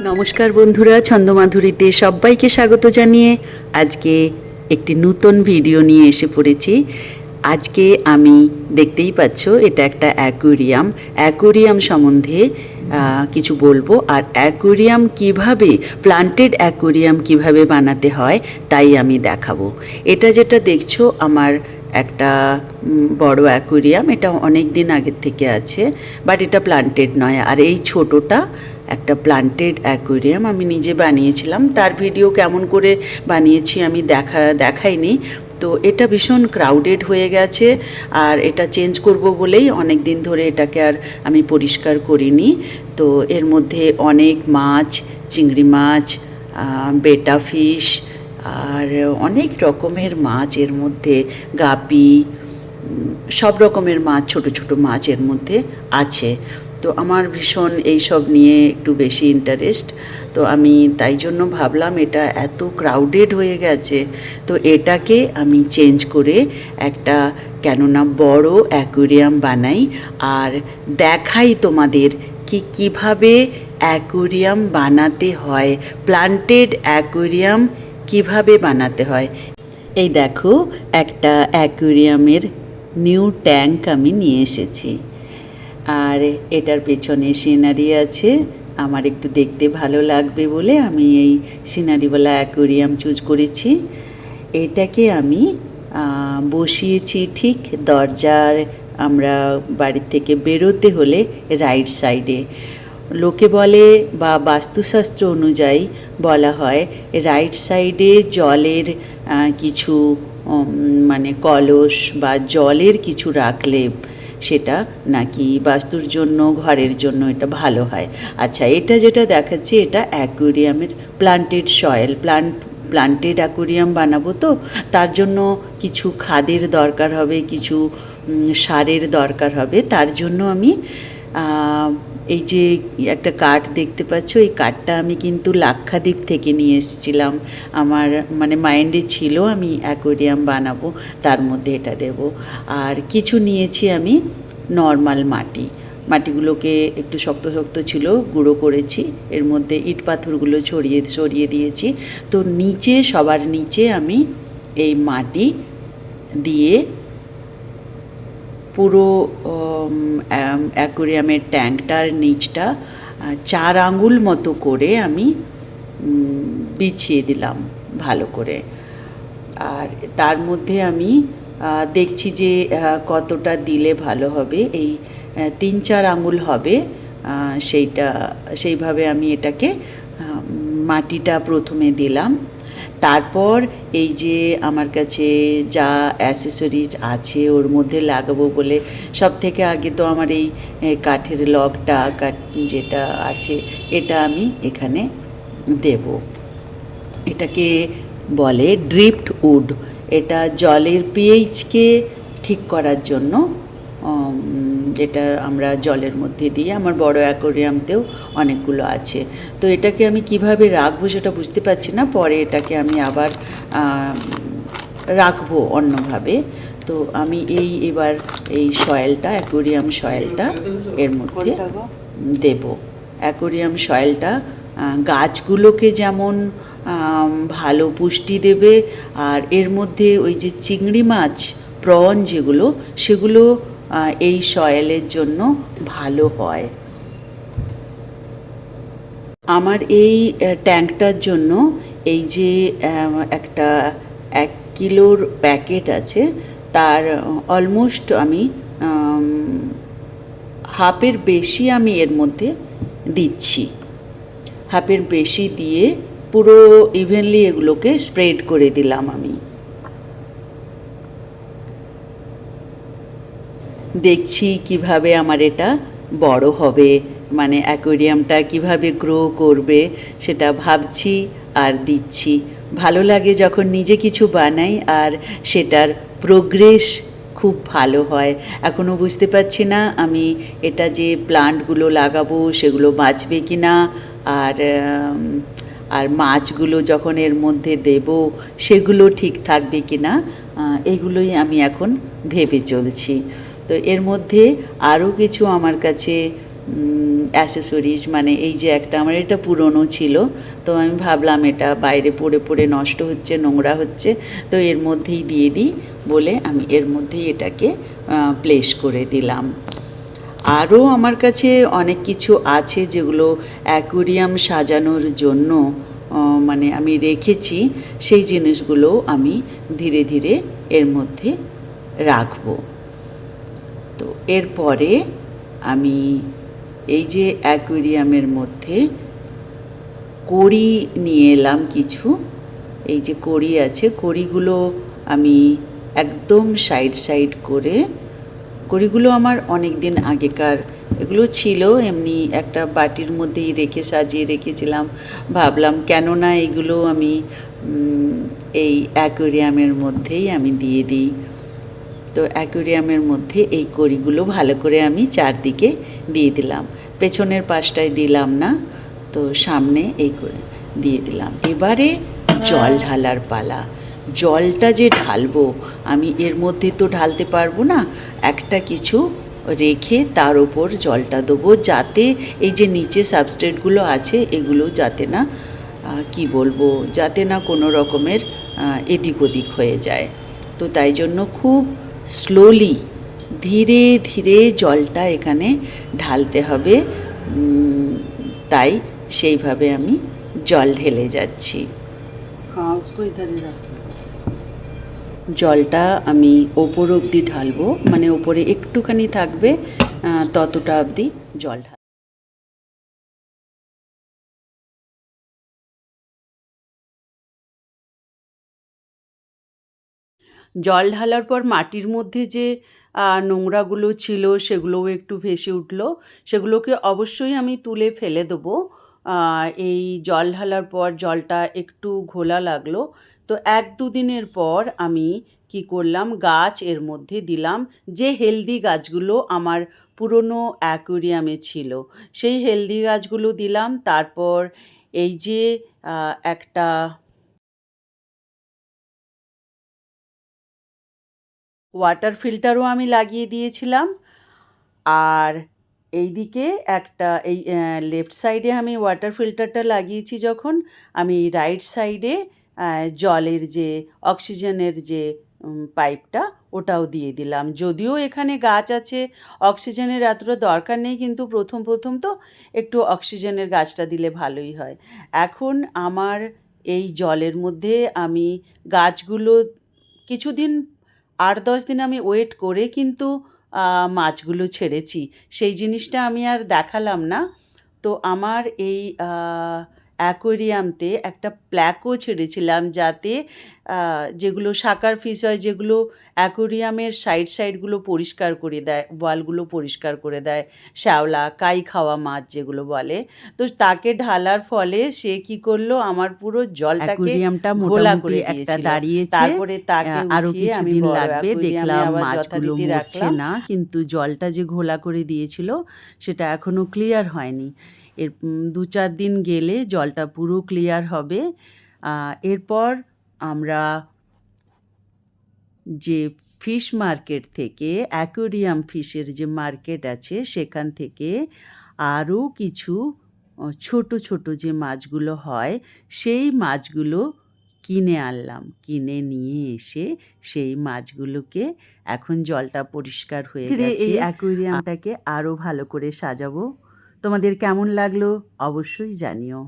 নমস্কার বন্ধুরা, ছন্দমাধুরীতে সবাইকে স্বাগত জানিয়ে আজকে একটি নতুন ভিডিও নিয়ে এসে পড়েছি। আজকে আমি দেখতেই পাচ্ছ এটা একটা অ্যাকোয়ারিয়াম সম্বন্ধে কিছু বলবো। আর অ্যাকোয়ারিয়াম কিভাবে, প্লান্টেড অ্যাকোয়ারিয়াম কিভাবে বানাতে হয় তাই আমি দেখাবো। এটা যেটা দেখছো আমার একটা বড় অ্যাকোয়ারিয়াম, এটা অনেক দিন আগের থেকে আছে, বাট এটা প্লান্টেড নয়। আর এই ছোটোটা একটা প্লান্টেড অ্যাকোয়ারিয়াম আমি নিজে বানিয়েছিলাম। তার ভিডিও কেমন করে বানিয়েছি আমি দেখাইনি। তো এটা ভীষণ ক্রাউডেড হয়ে গেছে, আর এটা চেঞ্জ করব বলেই অনেক দিন ধরে এটাকে আর আমি পরিষ্কার করিনি। তো এর মধ্যে অনেক মাছ, চিংড়ি মাছ, বেটা ফিশ আর অনেক রকমের মাছ, এর মধ্যে গাপি, সব রকমের মাছ, ছোট ছোট মাছ এর মধ্যে আছে। তো আমার ভীষণ এইসব নিয়ে একটু বেশি ইন্টারেস্ট। তো আমি তাই জন্য ভাবলাম এটা এত ক্রাউডেড হয়ে গেছে, তো এটাকে আমি চেঞ্জ করে একটা কেননা বড় অ্যাকোয়ারিয়াম বানাই আর দেখাই তোমাদের কিভাবে অ্যাকোয়ারিয়াম বানাতে হয়, প্লান্টেড অ্যাকোয়ারিয়াম কিভাবে বানাতে হয়। এই দেখো, একটা অ্যাকোয়ারিয়ামের নিউ ট্যাঙ্ক আমি নিয়ে এসেছি, আর এটার পেছনে সিনারি আছে। আমার একটু দেখতে ভালো লাগবে বলে আমি এই সিনারিওয়ালা অ্যাকোয়ারিয়াম চুজ করেছি। এটাকে আমি বসিয়েছি ঠিক দরজার, আমরা বাড়ির থেকে বেরোতে হলে রাইট সাইডে। লোকে বলে বা বাস্তুশাস্ত্র অনুযায়ী বলা হয় রাইট সাইডে জলের কিছু মানে কলস বা জলের কিছু রাখলে সেটা নাকি বাস্তুর জন্য, ঘরের জন্য এটা ভালো হয়। আচ্ছা, এটা যেটা দেখাচ্ছি এটা অ্যাকোয়ারিয়ামের প্লান্টেড সয়েল, প্লান্টেড অ্যাকোয়ারিয়াম বানাবো, তো তার জন্য কিছু খাদের দরকার হবে, কিছু সারের দরকার হবে। তার জন্য আমি এই যে একটা কাঠ দেখতে পাচ্ছ, এই কাঠটা আমি কিন্তু লাক্ষাদ্বীপ থেকে নিয়ে এসেছিলাম। আমার মানে মাইন্ডে ছিল আমি অ্যাকোয়ারিয়াম বানাবো, তার মধ্যে এটা দেব। আর কিছু নিয়েছি আমি নর্মাল মাটিগুলোকে একটু শক্ত শক্ত ছিল, গুঁড়ো করেছি, এর মধ্যে ইট পাথরগুলো ছড়িয়ে দিয়েছি। তো নিচে, সবার নিচে আমি এই মাটি দিয়ে পুরো অ্যাকোয়ারিয়ামের ট্যাঙ্কটার নিচটা 4 আঙ্গুল মতো করে আমি বিছিয়ে দিলাম ভালো করে। আর তার মধ্যে আমি দেখছি যে কতটা দিলে ভালো হবে, এই 3-4 আঙ্গুল হবে, সেইভাবে আমি এটাকে মাটিটা প্রথমে দিলাম। তারপর এই যে আমার কাছে যা অ্যাসেসরিজ আছে ওর মধ্যে লাগাবো বলে, সব থেকে আগে তো আমার এই কাঠের লগটা যেটা আছে এটা আমি এখানে দেব। এটাকে বলে ড্রিফট উড। এটা জলের পিএইচকে ঠিক করার জন্য, যেটা আমরা জলের মধ্যে দিয়ে, আমার বড় অ্যাকোয়ারিয়ামতেও অনেকগুলো আছে। তো এটাকে আমি কিভাবে রাখবো সেটা বুঝতে পারছি না, পরে এটাকে আমি আবার রাখবো অন্যভাবে। তো আমি এবার এই সয়েলটা, অ্যাকোয়ারিয়াম সয়েলটা এর মধ্যে দেব। অ্যাকোয়ারিয়াম সয়েলটা গাছগুলোকে যেমন ভালো পুষ্টি দেবে, আর এর মধ্যে ওই যে চিংড়ি মাছ, প্রন যেগুলো, সেগুলো এই সয়েলের জন্য ভালো হয়। আমার এই ট্যাঙ্কটার জন্য এই যে একটা 1 কিলোর প্যাকেট আছে, তার অলমোস্ট আমি হাফের বেশি আমি এর মধ্যে দিচ্ছি। হাফের বেশি দিয়ে পুরো ইভেনলি এগুলোকে স্প্রেড করে দিলাম আমি। দেখছি কিভাবে আমার এটা বড় হবে, মানে অ্যাকোয়ারিয়ামটা কিভাবে গ্রো করবে সেটা ভাবছি আর দিচ্ছি। ভালো লাগে যখন নিজে কিছু বানাই আর সেটার প্রোগ্রেস খুব ভালো হয়। এখনও বুঝতে পারছি না আমি এটা যে প্লান্টগুলো লাগাবো সেগুলো বাঁচবে কি না, আর মাছগুলো যখন এর মধ্যে দেব সেগুলো ঠিক থাকবে কি না, এগুলোই আমি এখন ভেবে চলছি। তো এর মধ্যে আরও কিছু আমার কাছে অ্যাসেসরিজ, মানে এই যে একটা আমার এটা পুরনো ছিল, তো আমি ভাবলাম এটা বাইরে পড়ে পড়ে নষ্ট হচ্ছে, নোংরা হচ্ছে, তো এর মধ্যেই দিয়ে দিই বলে আমি এর মধ্যেই এটাকে প্লেস করে দিলাম। আরও আমার কাছে অনেক কিছু আছে যেগুলো অ্যাকুয়ারিয়াম সাজানোর জন্য মানে আমি রেখেছি, সেই জিনিসগুলো আমি ধীরে ধীরে এর মধ্যে রাখবো। তো এরপরে আমি এই যে অ্যাকুয়ারিয়ামের মধ্যে কড়ি নিয়ে এলাম কিছু। এই যে কড়ি আছে, কড়িগুলো আমি একদম সাইড সাইড করে, কড়িগুলো আমার অনেক দিন আগেকার, এগুলো ছিল এমনি একটা বাটির মধ্যেই রেখে সাজিয়ে রেখেছিলাম। ভাবলাম কেন না এগুলো আমি এই অ্যাকুয়ারিয়ামের মধ্যেই আমি দিয়ে দিই। তো অ্যাকুয়ারিয়ামের মধ্যে এই কড়িগুলো ভালো করে আমি চারদিকে দিয়ে দিলাম, পেছনের পাশটায় দিলাম না, তো সামনে এই করে দিয়ে দিলাম। এবারে জল ঢালার পালা। জলটা যে ঢালবো আমি এর মধ্যে তো ঢালতে পারবো না, একটা কিছু রেখে তার ওপর জলটা দেবো, যাতে এই যে নিচে সাবস্ট্রেটগুলো আছে এগুলো যাতে না কি বলবো, যাতে না কোনো রকমের এদিক ওদিক হয়ে যায়। তো তাই জন্য খুব স্লোলি ধীরে ধীরে জলটা এখানে ঢালতে হবে, তাই সেইভাবে আমি জল ঢেলে যাচ্ছি। জলটা আমি ওপর অবধি ঢালবো, মানে ওপরে একটুখানি থাকবে ততটা অবধি জল ঢাল। জল ঢালার পর মাটির মধ্যে যে নোংরাগুলো ছিল সেগুলোও একটু ভেসে উঠলো, সেগুলোকে অবশ্যই আমি তুলে ফেলে দেবো। এই জল ঢালার পর জলটা একটু ঘোলা লাগলো, তো 1-2 দিনের পর আমি কি করলাম, গাছ এর মধ্যে দিলাম, যে হেলদি গাছগুলো আমার পুরনো অ্যাকুয়ারিয়ামে ছিল সেই হেলদি গাছগুলো দিলাম। তারপর এই যে একটা ওয়াটার ফিল্টারও আমি লাগিয়ে দিয়েছিলাম। আর এই দিকে একটা এই লেফট সাইডে আমি ওয়াটার ফিল্টারটা লাগিয়েছি যখন, আমি রাইট সাইডে জলের যে অক্সিজেনের যে পাইপটা ওটাও দিয়ে দিলাম। যদিও এখানে গাছ আছে, অক্সিজেনের এতটা দরকার নেই, কিন্তু প্রথম প্রথম তো একটু অক্সিজেনের গাছটা দিলে ভালোই হয়। এখন আমার এই জলের মধ্যে আমি গাছগুলো কিছুদিন 8-10 দিন আমি ওয়েট করে কিন্তু মাছগুলো ছেড়েছি, সেই জিনিসটা আমি আর দেখালাম না। তো আমার এই অ্যাকোয়ারিয়ামতে একটা প্ল্যাকও ছেড়েছিলাম, যাতে যেগুলো শাকার ফিশ হয়, যেগুলো অ্যাকোয়ারিয়ামের সাইডগুলো পরিষ্কার করে দেয়, ওয়ালগুলো পরিষ্কার করে দেয়, শ্যাওলা কাই খাওয়া মাছ যেগুলো বলে। তো তাকে ঢালার ফলে সে কি করলো, আমার পুরো জলটাকে অ্যাকুয়ারিয়ামটা ঘোলা মোটামুটি করে একটা দিয়েছিল। দাঁড়িয়েছে, তারপরে তাকে আরও উঠিয়ে আমি কিছুদিন বড় লাগবে। অ্যাকোয়ারিয়ামে দেখলাম আবার মাছগুলো যথারীতি মরছে রাখলাম। না, কিন্তু জলটা যে ঘোলা করে দিয়েছিল সেটা এখনও ক্লিয়ার হয়নি। এর 2-4 দিন গেলে জলটা পুরো ক্লিয়ার হবে। এরপর আমরা যে ফিশ মার্কেট থেকে, অ্যাকোয়ারিয়াম ফিশের যে মার্কেট আছে সেখান থেকে আরও কিছু ছোট ছোট যে মাছগুলো হয় সেই মাছগুলো কিনে আনলাম। কিনে নিয়ে এসে সেই মাছগুলোকে, এখন জলটা পরিষ্কার হয়ে গেছে, এই অ্যাকোয়ারিয়ামটাকে আরও ভালো করে সাজাবো। তোমাদের কেমন লাগলো অবশ্যই জানিও।